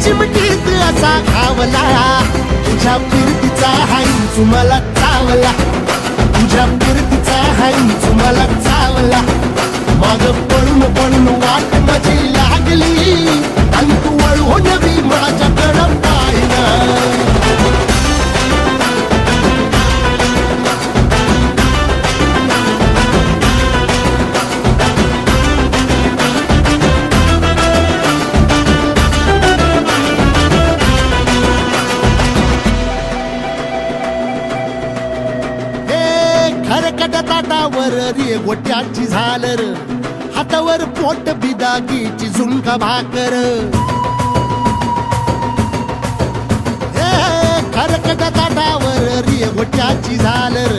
चिमटीत असा घावला, तुझ्या फिरतीचा हाईंचू मला चावला, तुझ्या फिरतीचा हाईंचू मला चावला. माग पळून पळून वाट माझी लागली, आणि तू वळून बी माझ्याकडं पाहिना. खरकट ताटावर रे गोट्याची झालर, हातावर पोट बिदागीची झुणका भाकर. खरकट ताटावर रे गोट्याची झालर,